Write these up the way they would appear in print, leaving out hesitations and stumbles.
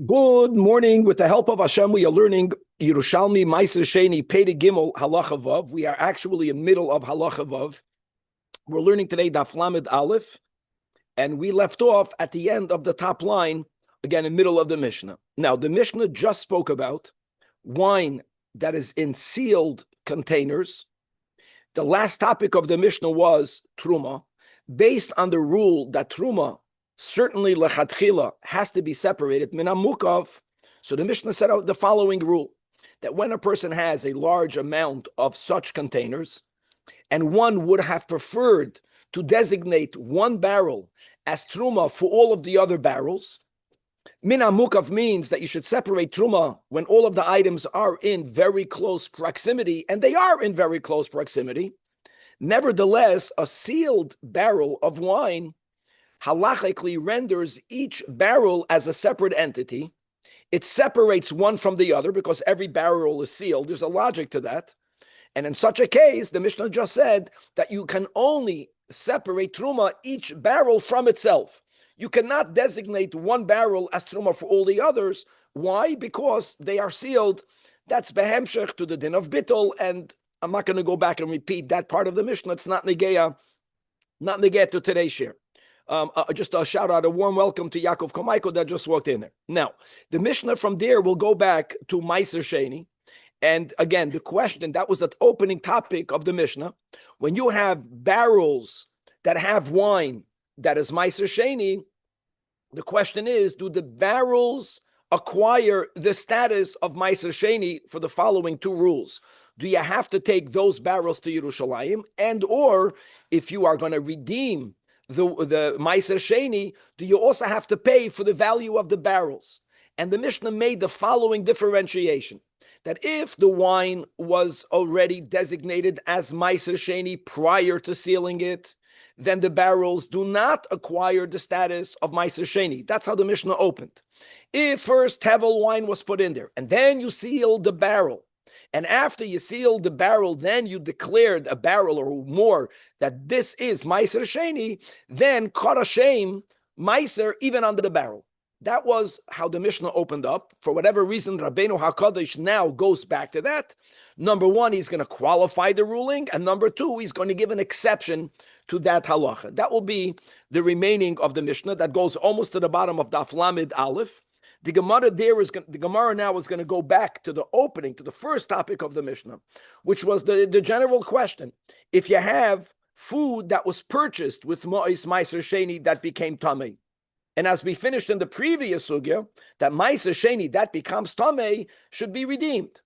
Good morning. With the help of Hashem, we are learning Yerushalmi Meiser Sheni Pei Gimel Halacha Vav. We are actually in the middle of Halacha Vav. We're learning today Daf Lamed Aleph, and we left off at the end of the top line, again in the middle of the Mishnah. Now, the Mishnah just spoke about wine that is in sealed containers. The last topic of the Mishnah was Truma, based on the rule that Truma certainly lechatchila has to be separated min hamukaf. So the Mishnah set out the following rule, that when a person has a large amount of such containers, and one would have preferred to designate one barrel as truma for all of the other barrels, min hamukaf means that you should separate truma when all of the items are in very close proximity, and they are in very close proximity. Nevertheless, a sealed barrel of wine halachically renders each barrel as a separate entity. It separates one from the other because every barrel is sealed. There's a logic to that. And in such a case, the Mishnah just said that you can only separate truma, each barrel from itself. You cannot designate one barrel as truma for all the others. Why? Because they are sealed. That's behemshech to the din of bittul. And I'm not going to go back and repeat that part of the Mishnah. It's not negeya to today's share. Just a shout out, a warm welcome to Yaakov Komaiko that just walked in there. Now, the Mishnah from there will go back to Meiser Sheni. And again, the question, that was the opening topic of the Mishnah. When you have barrels that have wine that is Meiser Sheni, the question is, do the barrels acquire the status of Meiser Sheni for the following two rules? Do you have to take those barrels to Yerushalmi? And or if you are going to redeem the Meiser Sheni, do you also have to pay for the value of the barrels? And the Mishnah made the following differentiation, that if the wine was already designated as Meiser Sheni prior to sealing it, then the barrels do not acquire the status of Meiser Sheni. That's how the Mishnah opened. If first Tevel wine was put in there, and then you sealed the barrel, and after you sealed the barrel, then you declared a barrel or more that this is Meiser Sheni, then caught a shame, Meiser, even under the barrel. That was how the Mishnah opened up. For whatever reason, Rabbeinu HaKadosh now goes back to that. Number one, he's going to qualify the ruling. And number two, he's going to give an exception to that halacha. That will be the remaining of the Mishnah that goes almost to the bottom of Daf Lamed Aleph. The Gemara now is going to go back to the opening, to the first topic of the Mishnah, which was the general question. If you have food that was purchased with Mo'is Meiser Sheni that became Tamei, and as we finished in the previous sugya, that Meiser Sheni that becomes Tamei should be redeemed.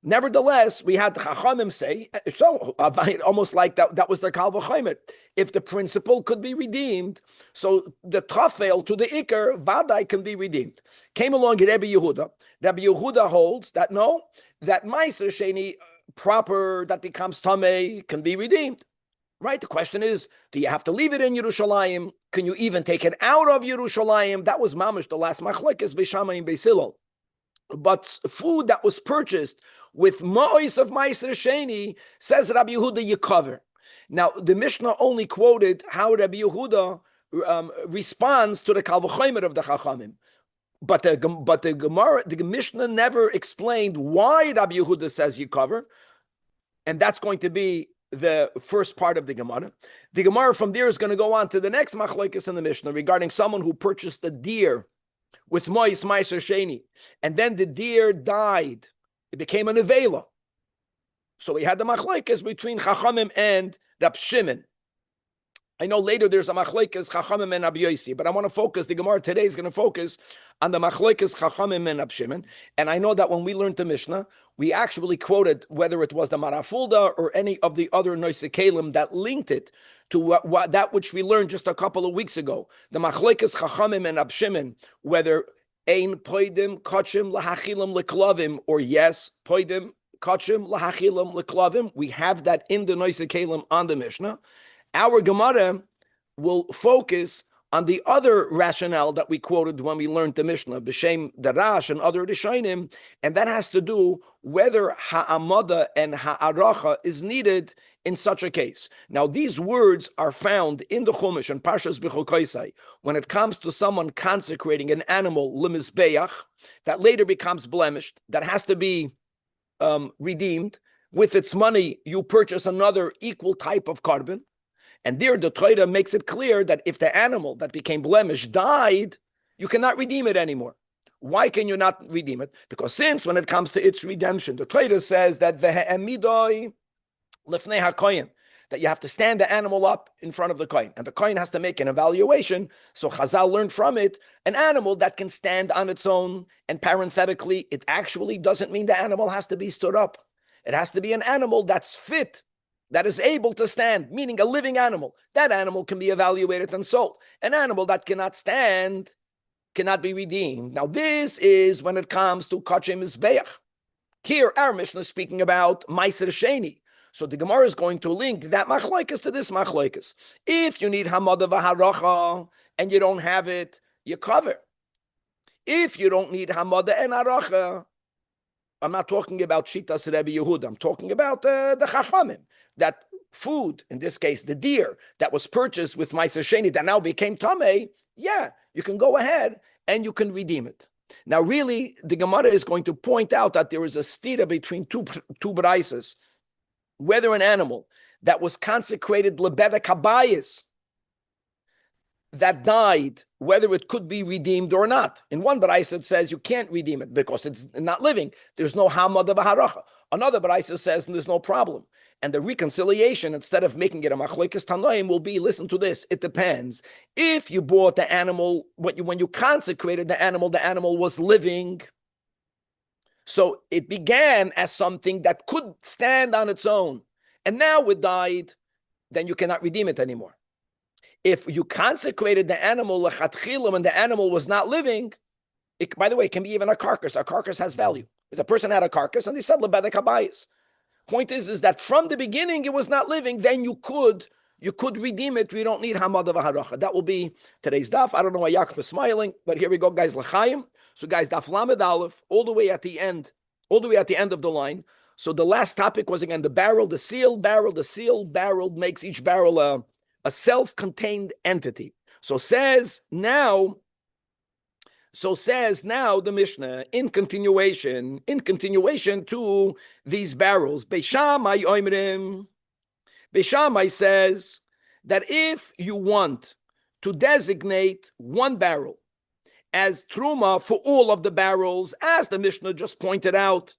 Nevertheless, we had the Chachamim say, so almost like that was their Kal V'chomer. If the principle could be redeemed, so the Tafel to the Iker, Vadai can be redeemed. Came along Rabbi Yehuda. Rabbi Yehuda holds that no, that Meiser Sheni proper that becomes Tamei can be redeemed. Right? The question is, do you have to leave it in Yerushalayim? Can you even take it out of Yerushalayim? That was mamish the last machlekes Beishamai and Beisilol. But food that was purchased with mois of Meiser Sheni, says Rabbi Yehuda, you cover. Now, the Mishnah only quoted how Rabbi Yehuda responds to the Kal V'chomer of the Chachamim. But the Gemara, the Mishnah never explained why Rabbi Yehuda says you cover. And that's going to be the first part of the Gemara. The Gemara from there is going to go on to the next machlokes in the Mishnah regarding someone who purchased a deer with Mois Meiser Sheni, and then the deer died. It became a nevela. So we had the machlokes between Chachamim and Rab Shimon. I know later there's a machlokes Chachamim and Rab Yosi, but I want to focus, the Gemara today is going to focus on the machlokes Chachamim and Rab Shimon. And I know that when we learned the Mishnah, we actually quoted whether it was the Marafulda or any of the other Noise Kalim that linked it to that which we learned just a couple of weeks ago. The machlokes Chachamim and Rab Shimon, whether ein poidim kachim lahachilim leklavim, or yes, poidim kachim lahachilim leklavim. We have that in the Noise Kalim on the Mishnah. Our Gemara will focus on the other rationale that we quoted when we learned the Mishnah, B'Shem Darash and other Rishonim, and that has to do whether ha'amada and ha'aracha is needed in such a case. Now, these words are found in the Chumash and Parshas B'chukoisai when it comes to someone consecrating an animal lemizbeach that later becomes blemished, that has to be redeemed. With its money, you purchase another equal type of carbon. And there, the Torah makes it clear that if the animal that became blemished died, you cannot redeem it anymore. Why can you not redeem it? Because since when it comes to its redemption, the Torah says that ve'emidoi lefnei hakoyin, that you have to stand the animal up in front of the kohen, and the kohen has to make an evaluation. So Chazal learned from it an animal that can stand on its own, and parenthetically, it actually doesn't mean the animal has to be stood up. It has to be an animal that's fit, that is able to stand, meaning a living animal. That animal can be evaluated and sold. An animal that cannot stand cannot be redeemed. Now, this is when it comes to Kachem Mizbeach. Here, our Mishnah is speaking about Meiser Sheni. So the Gemara is going to link that machlokes to this machlokes. If you need Hamada v'Haracha and you don't have it, you cover. If you don't need Hamada and Haracha, I'm not talking about Shitas Rebbe Yehuda. I'm talking about the Chachamim. That food, in this case, the deer that was purchased with Meiser Sheni that now became Tameh, yeah, you can go ahead and you can redeem it. Now, really, the Gemara is going to point out that there is a stira between two braises, whether an animal that was consecrated lebedek habayis that died, whether it could be redeemed or not. In one baraisa it says you can't redeem it because it's not living. There's no hamada b'haracha. Another baraisa says there's no problem. And the reconciliation, instead of making it a machlokes tanoim, will be, listen to this, it depends. If you bought the animal, when you consecrated the animal was living. So it began as something that could stand on its own. And now it died, then you cannot redeem it anymore. If you consecrated the animal lechatchila when the animal was not living, by the way, it can be even a carcass. A carcass has value. If a person had a carcass and they said lebedek habayis. Point is that from the beginning it was not living, then you could redeem it. We don't need hamada v'haracha. That will be today's daf. I don't know why Yaakov is smiling, but here we go, guys. L'chaim. So, guys, daf lamed aleph, all the way at the end of the line. So the last topic was again the barrel, the seal barrel. The seal barrel makes each barrel a self-contained entity. So says now the Mishnah in continuation to these barrels. Beishamai oimrim. Beishamai says that if you want to designate one barrel as truma for all of the barrels, as the Mishnah just pointed out,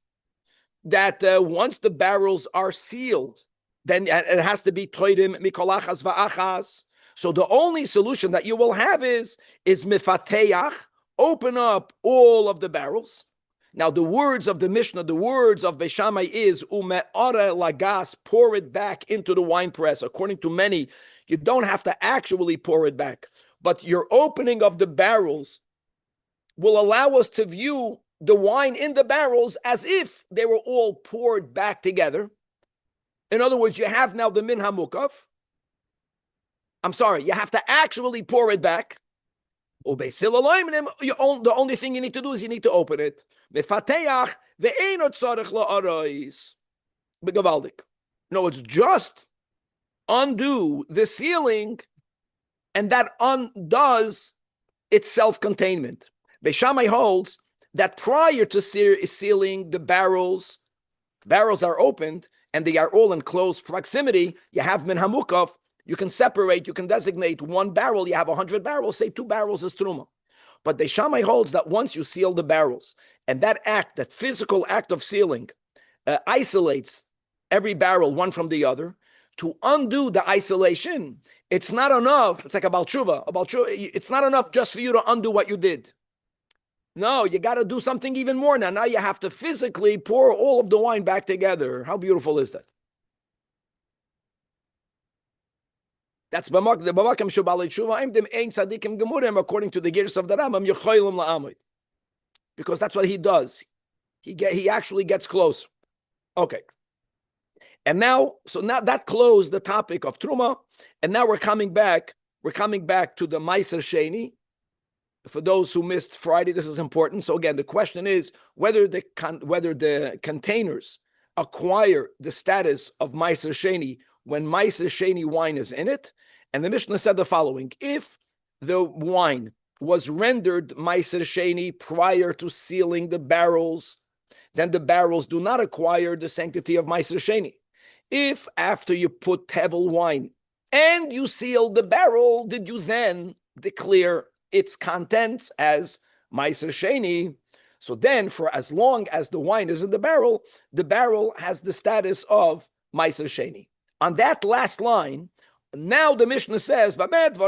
that once the barrels are sealed, then it has to be toirim mikolachas va'achas. So the only solution that you will have is mifateach, open up all of the barrels. Now the words of the Mishnah, the words of Beishamai is ume'ara lagas, pour it back into the wine press. According to many, you don't have to actually pour it back, but your opening of the barrels will allow us to view the wine in the barrels as if they were all poured back together. In other words, you have now the min hamukaf. I'm sorry, you have to actually pour it back. The only thing you need to do is you need to open it. No, it's just undo the sealing, and that undoes its self-containment. Beishamai holds that prior to sealing the barrels are opened and they are all in close proximity. You have min hamukaf. You can separate, you can designate one barrel. You have 100 barrels, say 2 barrels is truma. But the Shammai holds that once you seal the barrels, and that physical act of sealing, isolates every barrel one from the other, to undo the isolation, it's not enough. It's like a Baal Tshuva. It's not enough just for you to undo what you did. No, you got to do something even more now. Now you have to physically pour all of the wine back together. How beautiful is that? That's the Bamakim Shubalei Tshuva Imdim Ein Tzadikim Gemurim, according to the Girs of the Rambam, Yecholim La'amid. Because that's what he does. He actually gets closer. Okay. And now that closed the topic of Truma, and now we're coming back we're coming back to the Meiser Sheni. For those who missed Friday, this is important. So again, the question is whether the containers acquire the status of Meiser Sheni when Meiser Sheni wine is in it. And the Mishnah said the following: if the wine was rendered Meiser Sheni prior to sealing the barrels, then the barrels do not acquire the sanctity of Meiser Sheni. If after you put Tevel wine and you sealed the barrel, did you then declare its contents as Meiser Sheni? So then, for as long as the wine is in the barrel has the status of Meiser Sheni. On that last line, now the Mishnah says, that's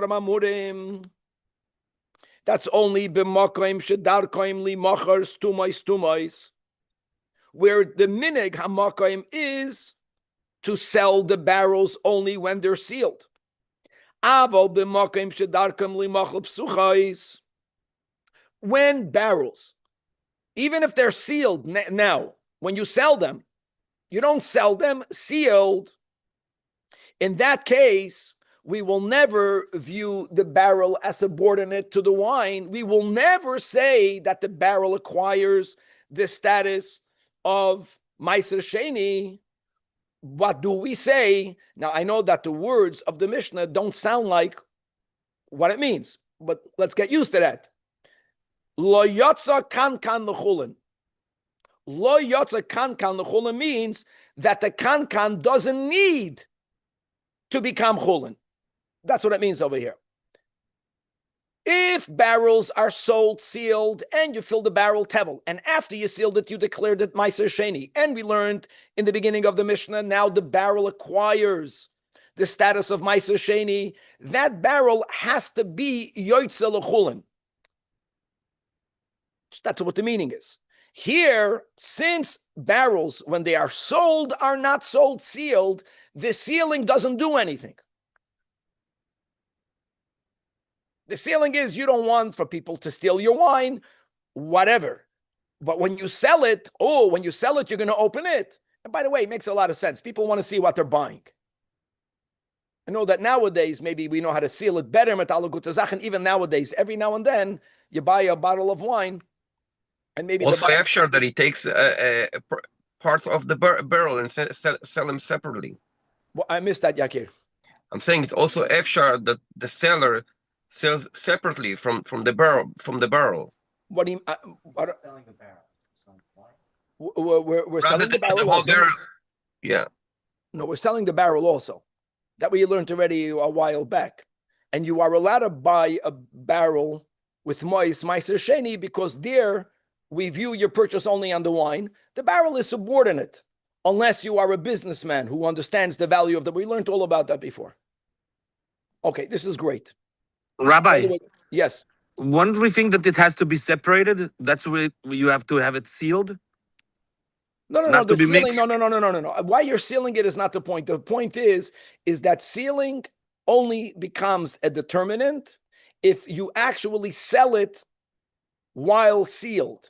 only b'makom shedarkoim li machar stumais, where the minig hamakom is to sell the barrels only when they're sealed. When barrels, even if they're sealed now, when you sell them, you don't sell them sealed. In that case, we will never view the barrel as subordinate to the wine. We will never say that the barrel acquires the status of Meiser Sheni. What do we say? Now, I know that the words of the Mishnah don't sound like what it means, but let's get used to that. Lo yotza kan l'chulin. Lo yotza kan l'chulin means that the kan doesn't need to become chulin. That's what it means over here. If barrels are sold sealed and you fill the barrel tevel, and after you sealed it, you declared it Meiser Sheni, and we learned in the beginning of the Mishnah, now the barrel acquires the status of Meiser Sheni, that barrel has to be Yoitze L'chulin. That's what the meaning is. Here, since barrels, when they are sold, are not sold sealed, the sealing doesn't do anything. The sealing is you don't want for people to steal your wine, whatever. But when you sell it, you're going to open it. And by the way, it makes a lot of sense. People want to see what they're buying. I know that nowadays, maybe we know how to seal it better, and even nowadays, every now and then, you buy a bottle of wine, and maybe also I'm sure that he takes parts of the barrel and sell them separately. Well, I missed that, Yakir. I'm saying it's also efshar that the seller sells separately from the barrel. What do you selling the barrel? We're selling the barrel also. Yeah. No, we're selling the barrel also. That we learned already a while back. And you are allowed to buy a barrel with Meiser Sheni because there we view your purchase only on the wine. The barrel is subordinate unless you are a businessman who understands the value of we learned all about that before. Okay, this is great. Rabbi, yes. Wouldn't we think that it has to be separated? That's where you have to have it sealed? No. The sealing, no. Why you're sealing it is not the point. The point is that sealing only becomes a determinant if you actually sell it while sealed,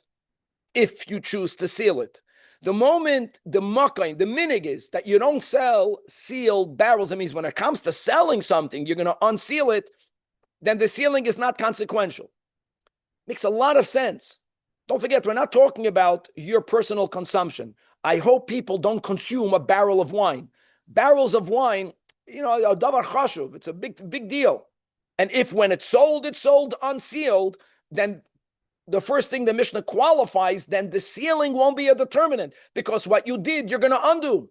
if you choose to seal it. The moment the minig is that you don't sell sealed barrels, it means when it comes to selling something, you're going to unseal it, then the sealing is not consequential. Makes a lot of sense. Don't forget, we're not talking about your personal consumption. I hope people don't consume a barrel of wine. Barrels of wine, a davar chashuv, it's a big deal. And if when it's sold unsealed, then the first thing the Mishnah qualifies, then the sealing won't be a determinant because what you did, you're going to undo.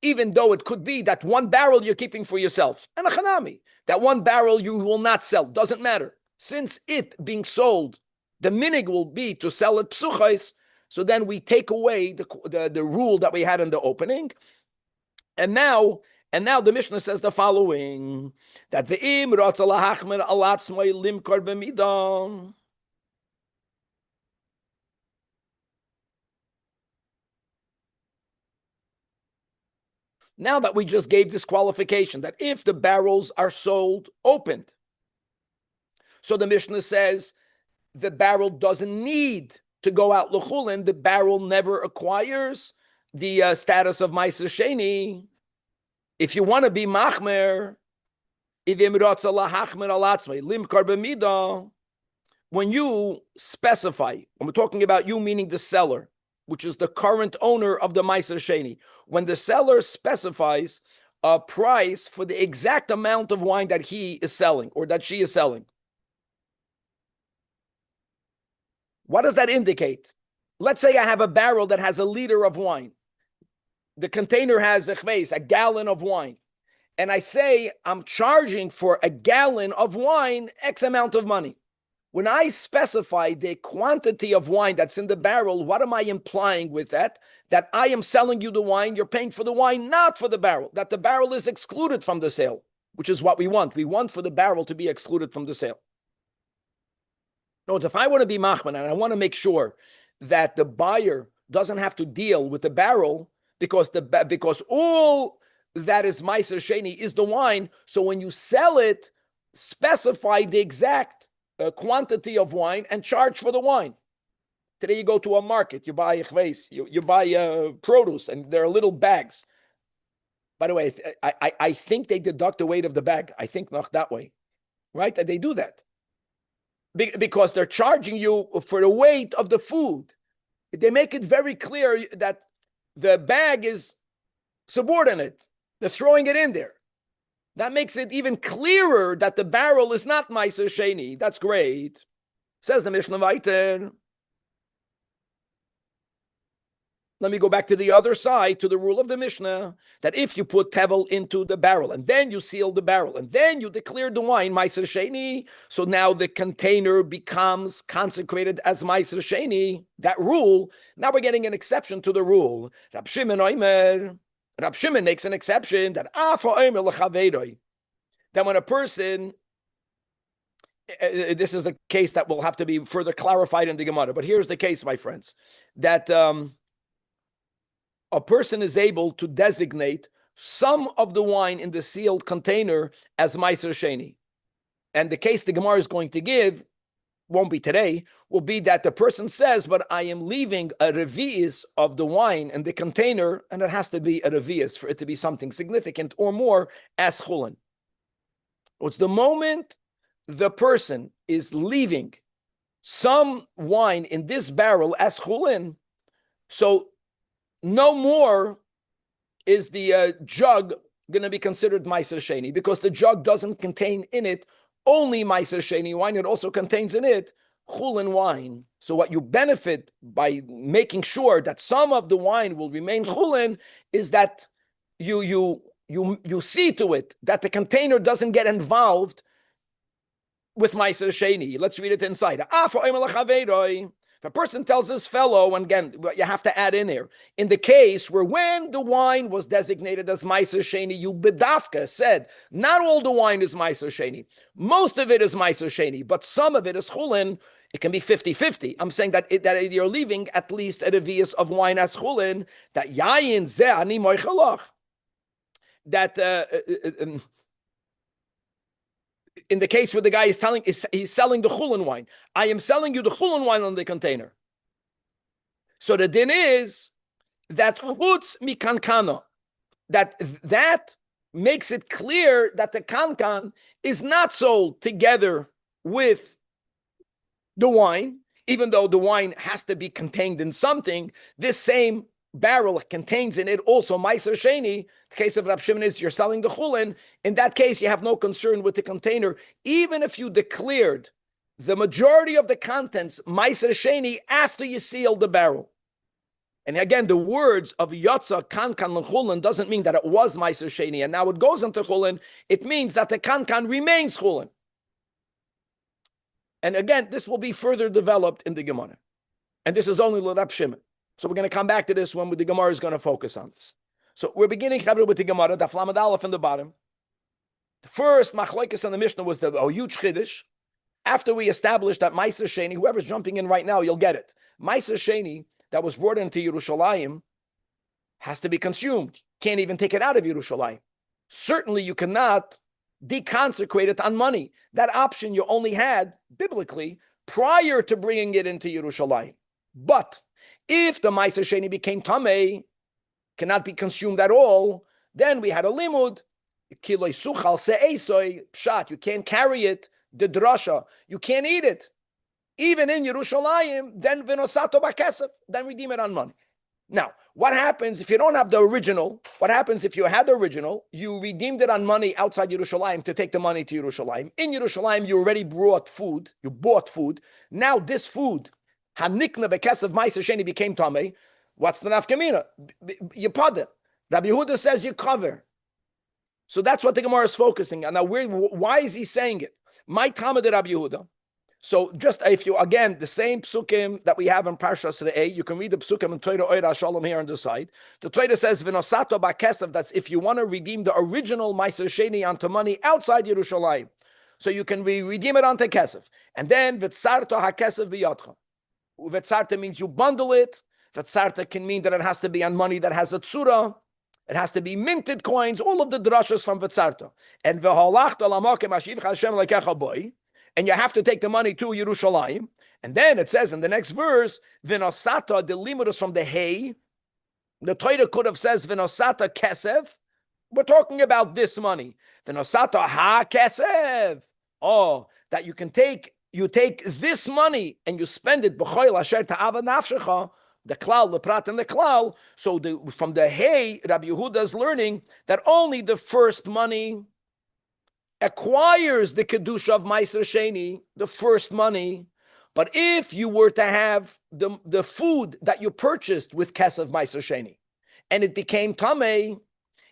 Even though it could be that one barrel you're keeping for yourself. And a chanami, that one barrel you will not sell. Doesn't matter. Since it being sold, the minig will be to sell it psuchais, so then we take away the rule that we had in the opening. And now the Mishnah says the following, that ve'im ratza lahachmer al atzmai limkar b'midah. Now that we just gave this qualification, that if the barrels are sold opened, so the Mishnah says the barrel doesn't need to go out l'chulin, the barrel never acquires the status of Meiser Sheni. If you want to be machmer, When you specify, when we're talking about you meaning the seller, which is the current owner of the Meiser Sheni, when the seller specifies a price for the exact amount of wine that he is selling or that she is selling, what does that indicate? Let's say I have a barrel that has a liter of wine. The container has a gallon of wine. And I say I'm charging for a gallon of wine X amount of money. When I specify the quantity of wine that's in the barrel, what am I implying with that? That I am selling you the wine, you're paying for the wine, not for the barrel. That the barrel is excluded from the sale, which is what we want. We want for the barrel to be excluded from the sale. No, if I want to be machman and I want to make sure that the buyer doesn't have to deal with the barrel because all that is Meiser Sheni is the wine. So when you sell it, specify the exact quantity of wine and charge for the wine. Today you go to a market, you buy you buy produce, and there are little bags. By the way, I think they deduct the weight of the bag. I think not that way, right? That they do that because they're charging you for the weight of the food. They make it very clear that the bag is subordinate. They're throwing it in there. That makes it even clearer that the barrel is not Meiser Sheni. That's great. Says the Mishnah weiter. Let me go back to the other side, to the rule of the Mishnah, that if you put tevel into the barrel, and then you seal the barrel, and then you declare the wine Meiser Sheni, so now the container becomes consecrated as Meiser Sheni, that rule, now we're getting an exception to the rule. Rab Shimon makes an exception that when a person, this is a case that will have to be further clarified in the Gemara, but here's the case, my friends, that a person is able to designate some of the wine in the sealed container as Meiser Sheni. And the case the Gemara is going to give, won't be today, will be that the person says, but I am leaving a revi'is of the wine in the container, and it has to be a revi'is for it to be something significant or more as chulin. It's the moment the person is leaving some wine in this barrel as chulin, so no more is the jug going to be considered Meiser Sheni, because the jug doesn't contain in it only Meiser Sheni wine, it also contains in it chulin wine. So what you benefit by making sure that some of the wine will remain chulin is that you see to it that the container doesn't get involved with Meiser Sheni. Let's read it inside. If a person tells his fellow, and again, you have to add in here, in the case where when the wine was designated as Meiser Sheni, you bedafka said, not all the wine is Meiser Sheni. Most of it is Meiser Sheni, but some of it is chulin. It can be 50-50. I'm saying that you're leaving at least a revi'is of wine as chulin, that yayin zeh ani moichalach. That in the case where the guy is he's selling the chulin wine. I am selling you the chulin wine on the container. So the din is that chutz mi kankana, that makes it clear that the kankan is not sold together with the wine, even though the wine has to be contained in something. This same barrel contains in it also Meiser Sheni. The case of Rab Shimon is you're selling the chulin. In that case, you have no concern with the container, even if you declared the majority of the contents Meiser Sheni after you sealed the barrel. And again, the words of Yotza Kankan L'chulin doesn't mean that it was Meiser Sheni and now it goes into chulin. It means that the Kankan remains chulin. And again, this will be further developed in the Gemara. And this is only Rab Shimon. So we're going to come back to this when the Gemara is going to focus on this. So we're beginning with the Gemara, the Daf Lamed Aleph in the bottom. The first machlokes on the Mishnah was the huge chiddush. After we established that Meiser Sheni, whoever's jumping in right now, you'll get it. Meiser Sheni that was brought into Yerushalmi has to be consumed. Can't even take it out of Yerushalmi. Certainly you cannot deconsecrate it on money. That option you only had, biblically, prior to bringing it into Yerushalmi. But if the Meiser Sheni became tamei, cannot be consumed at all, then we had a limud Kiloi suchal se'esoi pshat. You can't carry it. The drasha. You can't eat it. Even in Yerushalayim, then v'nosato b'kesef. Then redeem it on money. Now, what happens if you don't have the original? What happens if you had the original, you redeemed it on money outside Yerushalayim to take the money to Yerushalayim? In Yerushalayim, you already brought food. You bought food. Now this food, hanikna bekesef ma'aser sheni, became tamei. What's the nafkamina? You pada. Rabbi Yehuda says you cover. So that's what the Gemara is focusing on. Now, why is he saying it? My Talmud de Rabbi Yehuda. So just if you, again, the same psukim that we have in Parshas Re'eh, you can read the psukim in Torah Oira Shalom here on the side. The Torah says, V'nosato ba'kesef, that's if you want to redeem the original Ma'aser Sheni onto money outside Yerushalayim. So you can redeem it onto kesef. And then, V'tzarto ha'kesef b'yadcha. V'tzarta means you bundle it. V'tzarta can mean that it has to be on money that has a tzura. It has to be minted coins, all of the drashas from V'tzarta. And V'halachta l'makom ashivcha Hashem lekecha boi. And you have to take the money to Yerushalayim. And then it says in the next verse, V'nosata, the limud is from the hay. The Torah could have says, V'nosata kesef. We're talking about this money. V'nosata ha kesef. Oh, that you take this money and you spend it, b'choil asher ta'ava nafshecha, the klal, the prat, and the klal. So from the hay, Rabbi Yehuda is learning that only the first money acquires the kedusha of Ma'aser Sheni, the first money. But if you were to have the food that you purchased with kesef Ma'aser Sheni, and it became tamei,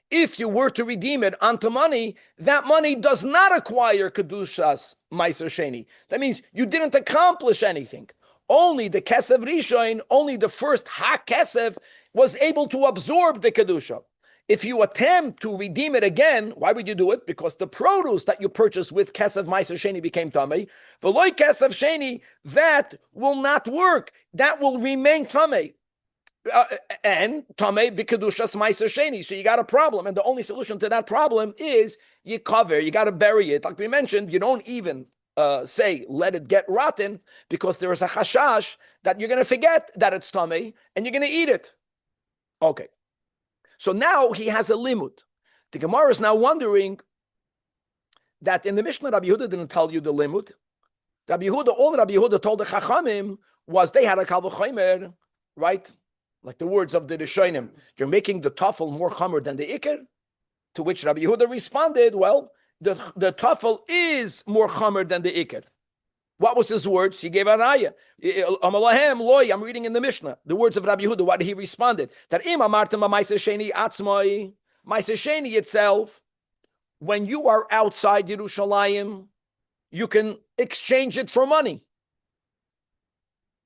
if you were to redeem it onto money, that money does not acquire kedushas Ma'aser Sheni. That means you didn't accomplish anything. Only the kesef rishon, only the first ha kesef was able to absorb the kedusha. If you attempt to redeem it again, why would you do it? Because the produce that you purchased with kesef Ma'aser Sheni became tamei. V'loi kesef sheni, that will not work. That will remain tamei. And tamei b'kedushas Ma'aser Sheni. So you got a problem, and the only solution to that problem is you cover. You got to bury it. Like we mentioned, you don't even say let it get rotten, because there is a chashash that you're going to forget that it's tamei and you're going to eat it. Okay. So now he has a limud. The Gemara is now wondering that in the Mishnah, Rabbi Yehuda didn't tell you the limud. All Rabbi Yehuda told the Chachamim was they had a kal v'chomer, right? Like the words of the Rishonim. You're making the tafel more chamer than the ikr. To which Rabbi Yehuda responded, well, the tafel is more chamer than the ikr. What was his words? He gave a raya. I'm reading in the Mishnah. The words of Rabbi Yehuda, what he responded. That im amartem ma'aser sheni atzmai, ma'aser sheni itself, when you are outside Yerushalayim, you can exchange it for money.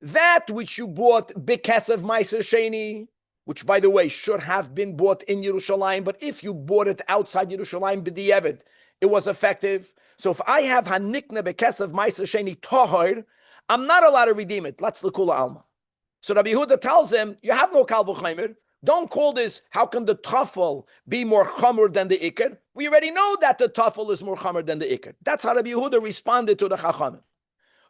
That which you bought b'kesef ma'aser sheni, which by the way should have been bought in Yerushalayim, but if you bought it outside Yerushalayim b'di'evet, it was effective. So if I have hanikna bekesef ma'aser sheni tahor, I'm not allowed to redeem it. Let's l'kula alma. So Rabbi Yehuda tells him, you have no kal v'chomer. Don't call this, how can the tafel be more chamer than the ikr? We already know that the tafel is more chamer than the ikr. That's how Rabbi Yehuda responded to the chachamim.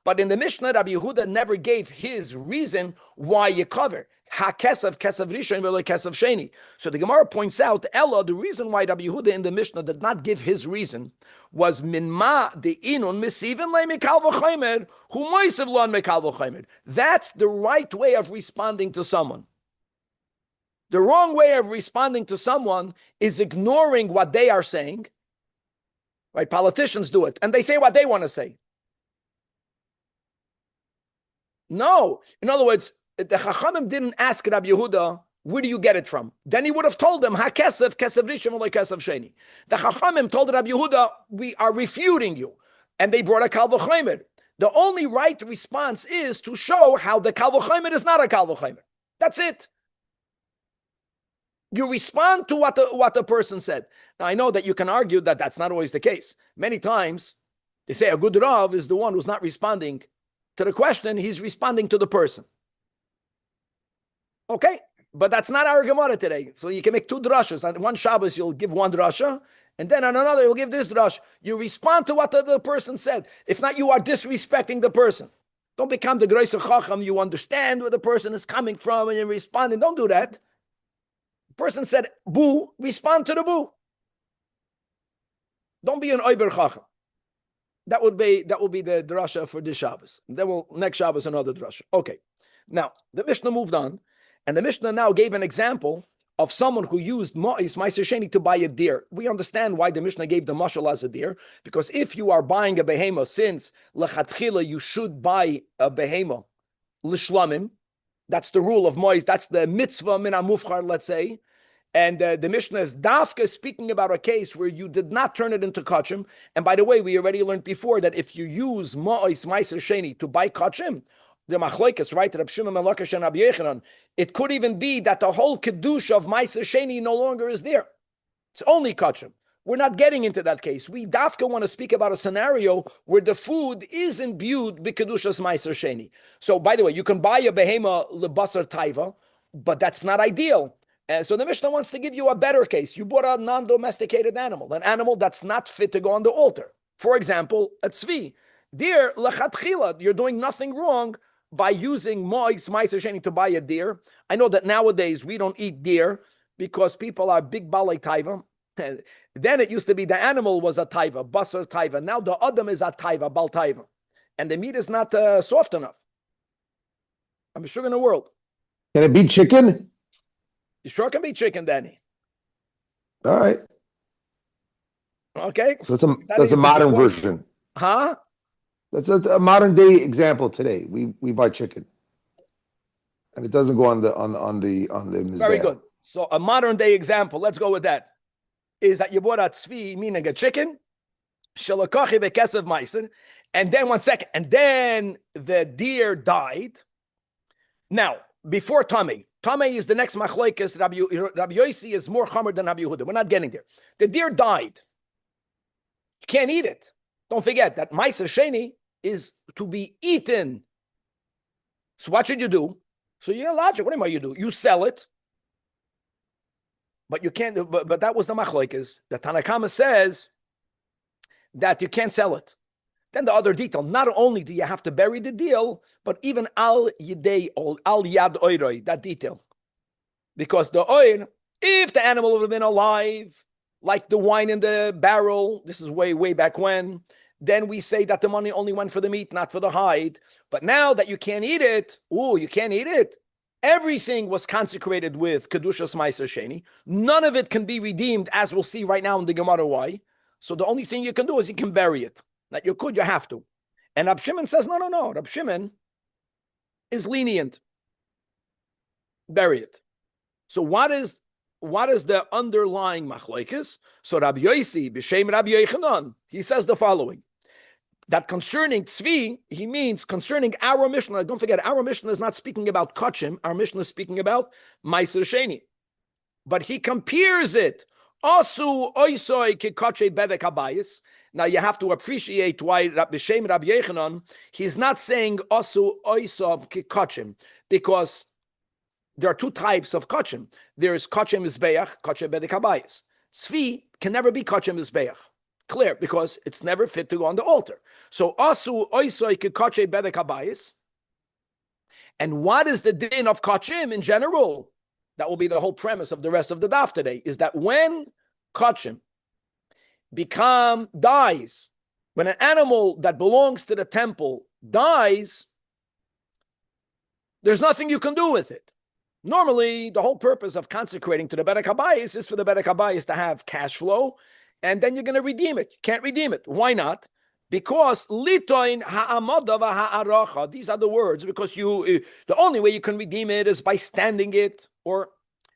But in the Mishnah, Rabbi Yehuda never gave his reason why you cover. Ha kesef rishon v'lo kesef sheni. So the Gemara points out, Ella, the reason why Rabbi Yehuda in the Mishnah did not give his reason was min ma de inun misiven le mikal v'chomer hu moisev lon mikal v'chomer. That's the right way of responding to someone. The wrong way of responding to someone is ignoring what they are saying. Right? Politicians do it, and they say what they want to say. No. In other words, the Chachamim didn't ask Rabbi Yehuda, where do you get it from? Then he would have told them, Ha kesef rishon v'lo kesef sheni. The Chachamim told Rabbi Yehuda, we are refuting you. And they brought a kal v'chomer. The only right response is to show how the kal v'chomer is not a kal v'chomer. That's it. You respond to what the person said. Now, I know that you can argue that that's not always the case. Many times, they say a good Rav is the one who's not responding to the question, he's responding to the person. Okay, but that's not our Gemara today. So you can make two drashas. On one Shabbos, you'll give one drasha, and then on another, you'll give this drash. You respond to what the person said. If not, you are disrespecting the person. Don't become the Greiser Chacham. You understand where the person is coming from, and you're responding. Don't do that. The person said, boo, respond to the boo. Don't be an oiber chacham. That would be the drasha for this Shabbos. Then next Shabbos another drasha. Okay. Now the Mishnah moved on, and the Mishnah now gave an example of someone who used ma'is ma'aser sheni to buy a deer. We understand why the Mishnah gave the mashal as a deer, because if you are buying a behema, since lechatchila you should buy a behema l'shlamim, that's the rule of ma'is, that's the mitzvah min amufchar, let's say. And the Mishnah is dafka speaking about a case where you did not turn it into kachim. And by the way, we already learned before that if you use ma'is ma'aser sheni to buy kachim, the machlokes, right? Rabbi Shimon ben Lakish and Rabbi Yochanan, it could even be that the whole kedusha of ma'aser sheni no longer is there. It's only kachim. We're not getting into that case. We dafka want to speak about a scenario where the food is imbued with kedushas ma'aser sheni. So, by the way, you can buy a behema lebasar taiva, but that's not ideal. And so the Mishnah wants to give you a better case. You bought a non-domesticated animal, an animal that's not fit to go on the altar. For example, a tzvi. Deer, lechatchila, you're doing nothing wrong by using ma'is ma'aser sheni to buy a deer. I know that nowadays we don't eat deer because people are big balei taiva. Then it used to be the animal was a taiva, basar taiva. Now the adam is a taiva, bal taiva. And the meat is not soft enough. I'm sure in the world. Can it be chicken? You sure can be chicken, Danny. All right. Okay. So that's a modern version. Huh? That's a modern day example today. We buy chicken, and it doesn't go on the mizbeach. Very good. So a modern day example. Let's go with that. Is that you bought a tzvi, meaning a chicken, shalakachi bekesav meiser, and then 1 second, and then the deer died. Now before tummy. Tamei is the next machlokes. Rabbi Yossi is more chamer than Rabbi Yehuda. We're not getting there. The deer died. You can't eat it. Don't forget that ma'aser sheni is to be eaten. So what should you do? So you're logic. What do you do? You sell it, but you can't. But that was the machlokes. The Tanna Kama says that you can't sell it. Then the other detail, not only do you have to bury the deal, but even al yad oiroi, that detail. Because the oir, if the animal would have been alive, like the wine in the barrel, this is way, way back when, then we say that the money only went for the meat, not for the hide. But now that you can't eat it, you can't eat it. Everything was consecrated with kedushas ma'aser sheni. None of it can be redeemed, as we'll see right now in the Gemara why. So the only thing you can do is you can bury it. That you could, you have to. And Rab Shimon says, no. Rab Shimon is lenient. Bury it. So what is the underlying machlokes? So Rabbi Yossi, b'shem Rabbi Yochanan, he says the following. That concerning tzvi, he means concerning our Mishnah. Don't forget, our Mishnah is not speaking about kachim. Our Mishnah is speaking about ma'aser sheni. But he compares it. Asu oisoi kikache bedek habayis. Now you have to appreciate why B'Shem Rabbi Yochanan, he's not saying asu oisoi kikachim, because there are two types of kachim. There is kachim mizbeach, kachim bedek habayis. Tzvi can never be kachim mizbeach. Clear, because it's never fit to go on the altar. So asu oisoi kikache bedek habayis. And what is the din of kachim in general? That will be the whole premise of the rest of the daf today, is that when kachim dies, when an animal that belongs to the temple dies, there's nothing you can do with it. Normally, the whole purpose of consecrating to the Bedek HaBayis is for the Bedek HaBayis to have cash flow, and then you're going to redeem it. You can't redeem it. Why not? Because litoin ha'amada v'ha'aracha, these are the words, because the only way you can redeem it is by standing it, or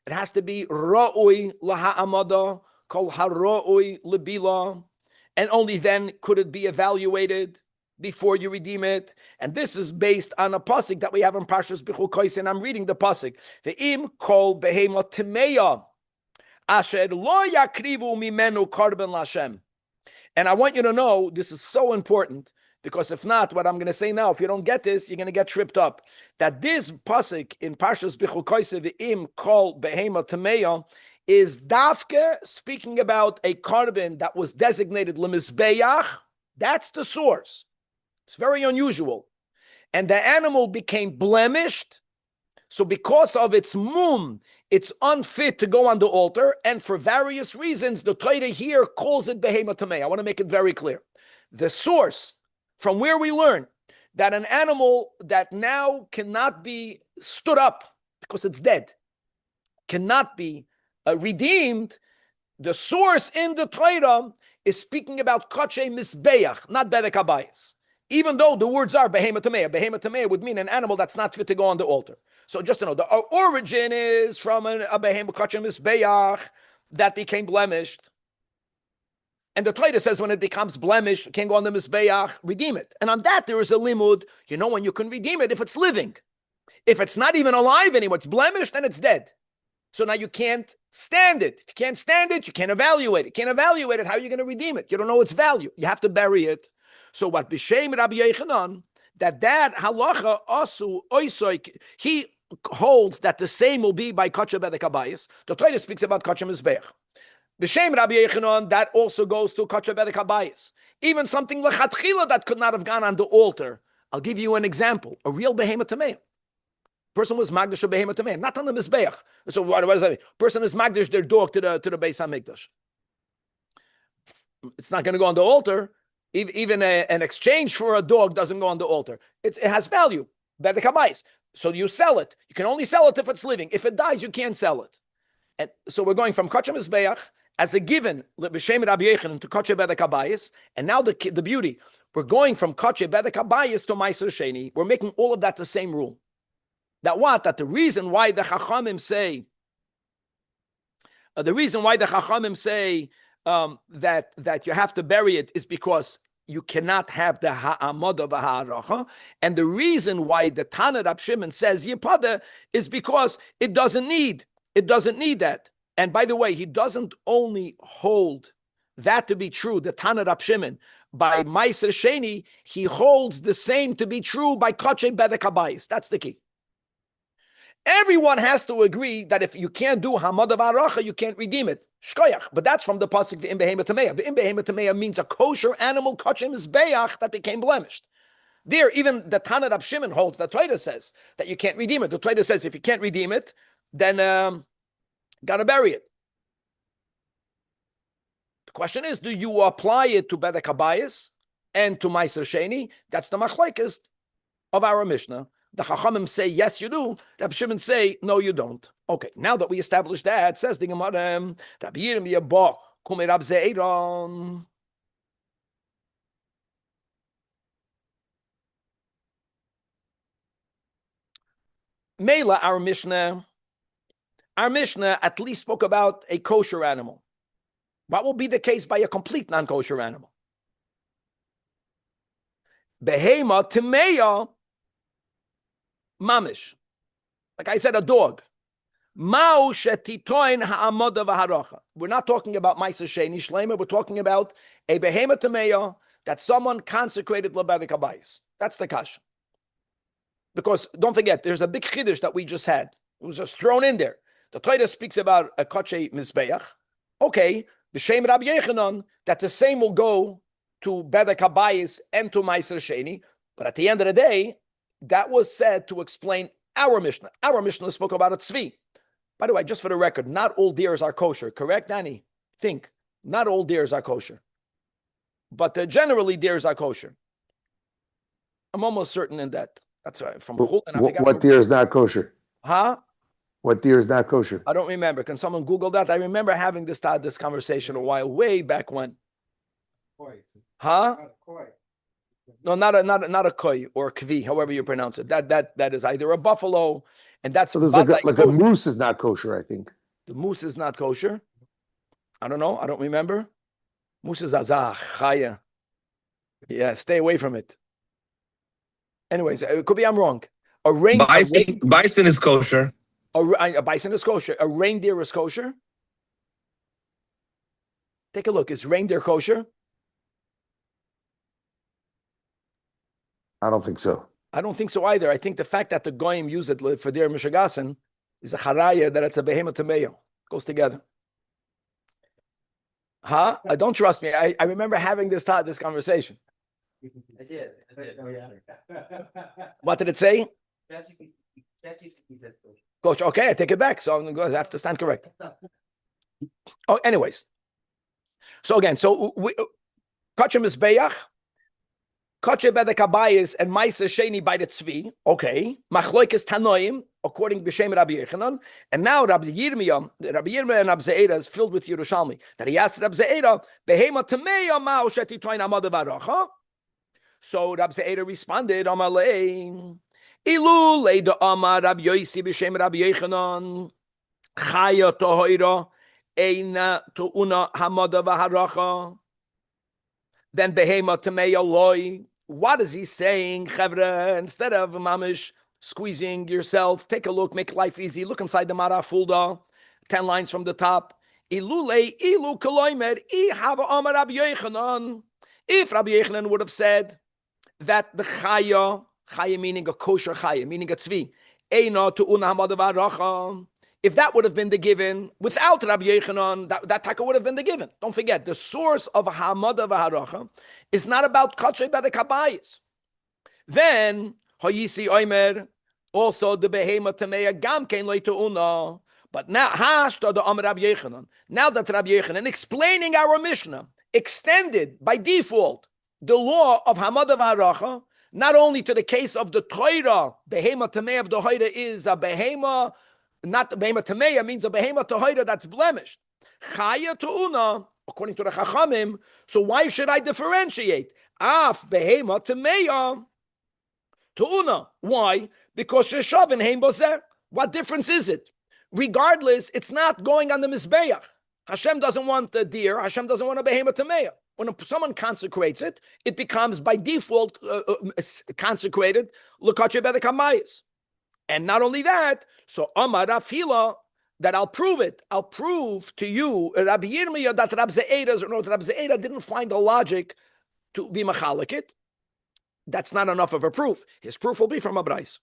it has to be ra'ui laha'amada, kol hara'ui lebila, and only then could it be evaluated before you redeem it. And this is based on a pasuk that we have in Parshas Bechukos, and I'm reading the pasuk. Ve'im kol behema timeya asher lo yakrivu mimenu karban lashem. And I want you to know, this is so important, because if not, what I'm going to say now, if you don't get this, you're going to get tripped up. That this pasuk in Parshas Bechukos, ve'im kol behema timeya, is dafke speaking about a carbon that was designated lemizbeach. That's the source. It's very unusual. And the animal became blemished. So because of its mum, it's unfit to go on the altar, and for various reasons, the Torah here calls it behema tamei. I want to make it very clear. The source from where we learn that an animal that now cannot be stood up because it's dead, cannot be redeemed, the source in the Torah is speaking about kache misbeach, not bedek habayis. Even though the words are behema tamei would mean an animal that's not fit to go on the altar. So just to know, the origin is from a behema kache misbeach that became blemished. And the Torah says when it becomes blemished, can't go on the Mizbeach, redeem it. And on that, there is a limud. You know when you can redeem it if it's living. If it's not even alive anymore, it's blemished, then it's dead. So now you can't stand it. If you can't stand it, you can't evaluate it. You can't evaluate it, how are you going to redeem it? You don't know its value. You have to bury it. So what B'Shem Rabbi Yechanan, that halacha asu oisoik, he holds that the same will be by Kacha Bedek Habayis. The Torah speaks about Kacha Mizbeach. B'Shem Rabbi Yechanan, that also goes to Kacha Bedek Habayis. Even something lechatchila that could not have gone on the altar. I'll give you an example. A real behema tamei. Person was magdish a behema tamei, not on the mizbeach. So what does that mean? Person is magdish their dog to the Beis Hamikdash. It's not going to go on the altar. Even an exchange for a dog doesn't go on the altar. It has value. Bedek Habayis. So you sell it. You can only sell it if it's living. If it dies, you can't sell it. And so we're going from Kacha Mizbeach as a given, B'Shem Rabbi Yechanan, to Kacha Bedek Habayis, and now the beauty, we're going from Kacha Bedek Habayis to Meiser Sheni. We're making all of that the same rule. That what? That the reason why the Chachamim say, that you have to bury it is because you cannot have the ha'amod of a ha'aracha, and the reason why the Tana Rab Shimon says yipada is because it doesn't need that. And by the way, he doesn't only hold that to be true, the Tana Rab Shimon, by Meiser Sheni, he holds the same to be true by Kache Bedek Habayis. That's the key. Everyone has to agree that if you can't do Hamad of Aracha, you can't redeem it. Shkoyach. But that's from the pasuk the Behema Tameya. The Behema Tameya means a kosher animal Kache Mizbeach that became blemished. There, even the Tana Rab Shimon holds, the Torah says that you can't redeem it. The Torah says if you can't redeem it, then gotta bury it. The question is, do you apply it to Bedek Habayis and to Meiser Sheni? That's the machlekes of our Mishnah. The Chachamim say, yes, you do. Rabbi Shimon say, no, you don't. Okay, now that we established that, says the Gemara, Rabbi Yirmiyah ba kumei Rab Zeiron. Mela, our Mishnah at least spoke about a kosher animal. What will be the case by a complete non-kosher animal? Behema Timeya Mamish. Like I said, a dog. Mao shetitoin ha'amod v'haracha. We're not talking about Meiser Sheni Shleimer. We're talking about a Behema Timeya that someone consecrated lebedek habayis. That's the kasha. Because don't forget, there's a big chiddush that we just had. It was just thrown in there. The Torah speaks about a kache mizbeach. Okay, the Shem Rabbi Yechanan, that the same will go to Bedek Habayis and to Meiser Sheni. But at the end of the day, that was said to explain our Mishnah. Our Mishnah spoke about a tzvi. By the way, just for the record, not all deers are kosher. Correct, Danny? Think. Not all deers are kosher. But generally, deers are kosher. I'm almost certain in that. That's right. From what deer is not kosher? Huh? What deer is not kosher? I don't remember. Can someone Google that? I remember having this conversation a while, way back when. Huh? No, not a koi or kvi, however you pronounce it. That is either a buffalo, and that's so like a moose is not kosher. I think the moose is not kosher. I don't know. I don't remember. Moose is Zajac, chaya. Yeah, stay away from it. Anyways, it could be I'm wrong. Bison is kosher. A bison is kosher. A reindeer is kosher. Take a look. Is reindeer kosher? I don't think so. I don't think so either. I think the fact that the goyim use it for their mishagasin is a charaya that it's a behema tameyo. Goes together. Huh? Don't trust me. I remember having this conversation. I did. What did it say? Coach, okay, I take it back. So I'm going to have to stand correct. Oh, anyways. So again, Kacha Mizbeach, Kacha Bedek Abayis, and Maisa Sheni by the Tzvi. Okay. Machloikes Tanoim, according to B'Shem Rabbi Yechanan. And now Rabbi Yirmiyah and Rabbi Zeira is filled with Yerushalmi. That he asked Rabbi Zeira, Behema Tameya Ma'o Sheti Toin Amad Varacha. So Rabbi Zeira responded, Amalei, Ilu Leida Amar Rabbi Yosi B'Shem Rabbi Yechanan, Chaya Tohoira, Eina Tu'una Hamada Vaharacha. Then Behema Tameya Loi. What is he saying, Chevra? Instead of mamish squeezing yourself, take a look, make life easy. Look inside the Mara Fulda, 10 lines from the top. Ilule ilu koloimer I have Amar Rabbi Yechanan. If Rabbi Yechanan would have said that the chaya meaning a kosher chaya, meaning a tzvi, eina to una hamada v'aracha. If that would have been the given without Rabbi Yechanan, that taka would have been the given. Don't forget, the source of hamada v'haracha is not about kachay bedek habayis. Then hayisi oimer also the behema tameya gam kein leituuna. But now hashta the Amar Rabbi Yechanan. Now that Rabbi Yechanan explaining our Mishnah extended by default the law of hamada v'haracha not only to the case of the Torah, behema tameya of the Torah is a behema. Not the behema tameya means a behema tohira that's blemished. Chaya tu'una, according to the Chachamim. So why should I differentiate? Af behema tameya tu'una. Why? Because sheshavin heim bozer. What difference is it? Regardless, it's not going on the mizbeach. Hashem doesn't want a deer. Hashem doesn't want a behema tameya. When someone consecrates it, it becomes by default consecrated l'kache bedek hamayis. And not only that, so Amar Rafila, that I'll prove it. I'll prove to you, Rabbi Yirmiyah, that Rabbi Zeira didn't find a logic to be machalik it. That's not enough of a proof. His proof will be from a brais.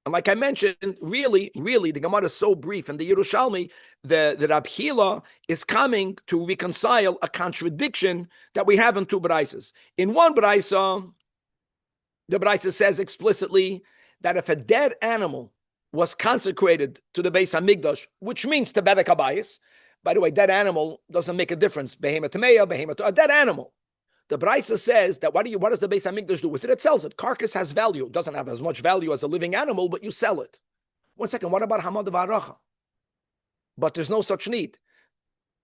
And like I mentioned, really, the Gemara is so brief. And the Yerushalmi, the Rabbi Hila is coming to reconcile a contradiction that we have in two braises. In one braisa, the braisa says explicitly that if a dead animal was consecrated to the Beis Hamikdash, which means to bedek habayis, by the way, dead animal doesn't make a difference. Behema tameya, a dead animal. The Brisa says that what does the Beis Hamikdash do with it? It sells it. Carcass has value. It doesn't have as much value as a living animal, but you sell it. One second, what about hamad v'haracha? But there's no such need.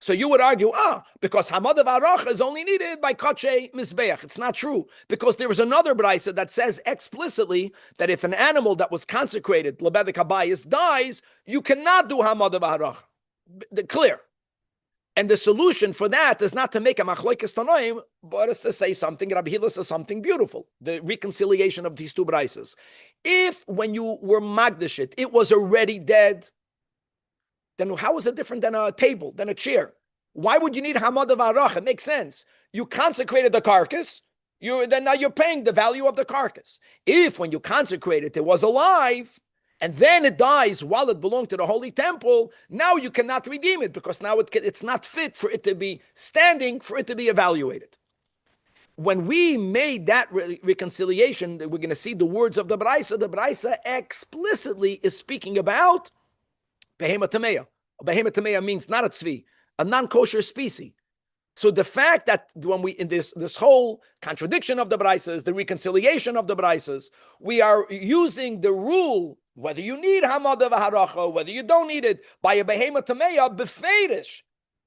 So you would argue, because hamad v'haracha is only needed by kachay mizbeach. It's not true, because there is another brisa that says explicitly that if an animal that was consecrated lebedek habayis dies, you cannot do hamad v'haracha. Clear. And the solution for that is not to make a machloikes tanoim, but it's to say something. Rabbi Hila says something beautiful. The reconciliation of these two brisas. If when you were magdish it was already dead, then how is it different than a table, than a chair? Why would you need hamad v'harach? It makes sense. You consecrated the carcass, then now you're paying the value of the carcass. If when you consecrated it was alive, and then it dies while it belonged to the holy temple, now you cannot redeem it because now it's not fit for it to be standing, for it to be evaluated. When we made that reconciliation, we're going to see the words of the Braisa. The Braisa explicitly is speaking about behema tameya. Behema tameya means not a tzvi, a non-kosher species. So the fact that when we, in this whole contradiction of the Braisas, the reconciliation of the Braisas, we are using the rule, whether you need hamada v'haracha, whether you don't need it, by a behema tameya, befeirish.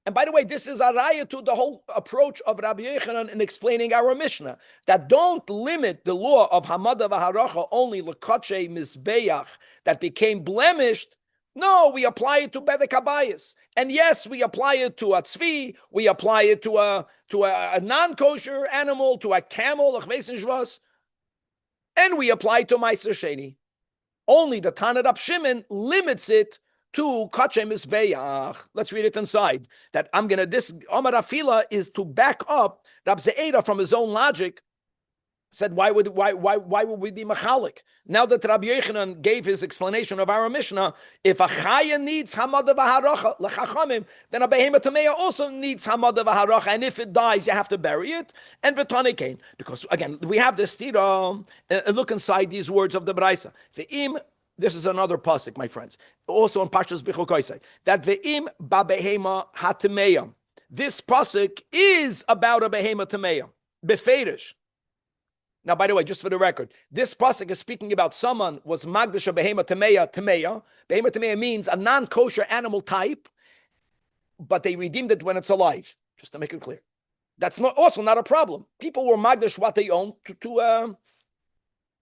And by the way, this is a raya to the whole approach of Rabbi Yechanan in explaining our Mishnah, that don't limit the law of hamada v'haracha only l'kache mizbeach that became blemished. No, we apply it to bedek habayis. And yes, we apply it to a tzvi, we apply it to a non-kosher animal, to a camel, a chveis nishvas, and we apply it to meiser sheni. Only the Tanat Rab Shimon limits it to kachem mizbeach. Let's read it inside. That this Amar Afila is to back up Rab Zeira from his own logic. Said, why would we be machalik? Now that Rabbi Yechanan gave his explanation of our Mishnah, if a chaya needs hamada v'haracha l'chachamim, then a behema tameya also needs hamada v'haracha, and if it dies, you have to bury it. And v'tanikein, because again we have this tira. Look inside these words of the Braisa. Ve'im This is another pasuk, my friends. Also in Parshas B'chukoisei, that ve'im ba'behema hatameya. This pasuk is about a behema tameya, beferish. Now, by the way, just for the record, this pasuk is speaking about someone was magdash a behema tameya. Behema tameya means a non-kosher animal type, but they redeemed it when it's alive. Just to make it clear, that's also not a problem. People were magdash what they own to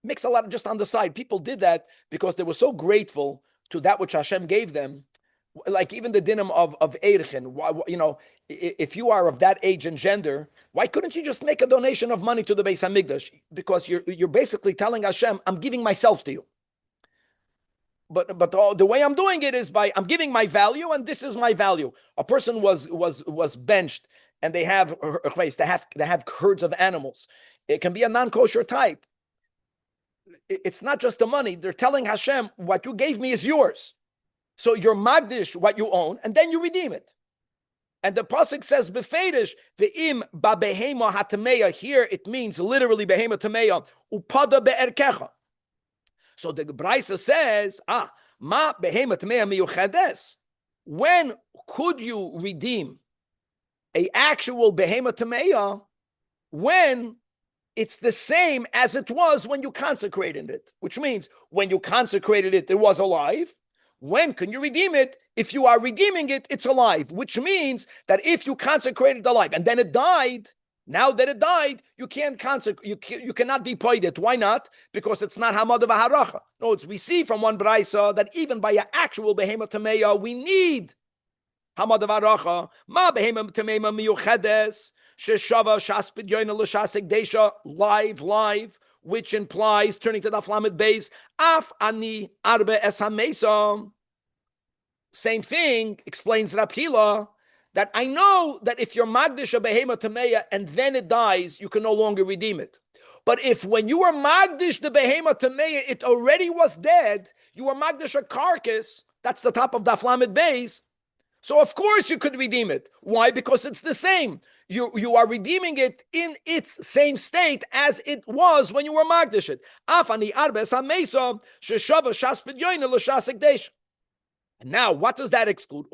mix a lot just on the side. People did that because they were so grateful to that which Hashem gave them. Like even the dinim of Eirchen, if you are of that age and gender, why couldn't you just make a donation of money to the Beis Hamikdash? Because you're basically telling Hashem, I'm giving myself to you. But the way I'm doing it is by I'm giving my value, and this is my value. A person was benched, and they have herds of animals. It can be a non-kosher type. It's not just the money. They're telling Hashem, what you gave me is yours. So you're magdish what you own, and then you redeem it. And the pasuk says, "Befedish ve'im ba'behema hatameya." Here it means literally behema tameya upada be'erkecha. So the Brisa says, ma behema tameya miyuchades. When could you redeem a actual behema tameya? When it's the same as it was when you consecrated it, which means when you consecrated it, it was alive. When can you redeem it? If you are redeeming it, it's alive, which means that if you consecrated it alive and then it died, now that it died, you can't consecrate, you cannot depoid it. Why not? Because it's not hamad of haracha. No, we see from one brayso that even by an actual behema tameya, we need hamad of haracha. Ma behema tameya miyuchedes sheshava shaspid yoina l'shasik desha live. Which implies, turning to the Flamed base, af ani arbe es hamesa. Same thing explains Rabbi, that I know that if you're magdish a behema tameya and then it dies, you can no longer redeem it. But if when you were magdish the behema tameya, it already was dead, you were magdish a carcass, that's the top of the Flamed base, so of course you could redeem it. Why? Because it's the same. You are redeeming it in its same state as it was when you were magdish it. And now, what does that exclude?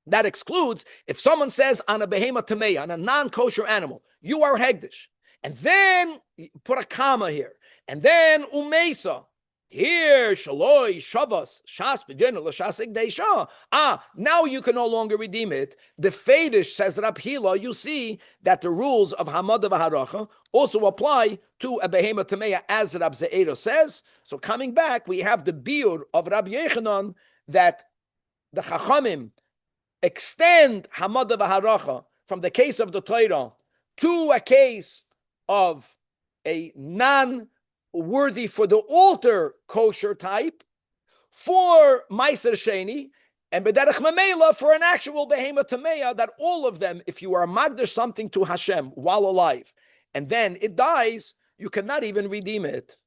That excludes if someone says on a behema tameya, on a non-kosher animal, you are hegdish, and then put a comma here, and then umesa. Here, shaloi, shavas, shas, b'din, l'shasik deisha. Now you can no longer redeem it. The Fedish, says Rabbi, you see that the rules of Hamad v'haracha also apply to a behema tameya, as Rabbi Ze'ero says. So coming back, we have the biur of Rabbi Yechanan that the Chachamim extend Hamad v'haracha from the case of the Torah to a case of a worthy for the altar kosher type, for Meiser Sheni, and B'derech Mamela for an actual Behema Tameya, that all of them, if you are magdash something to Hashem while alive, and then it dies, you cannot even redeem it.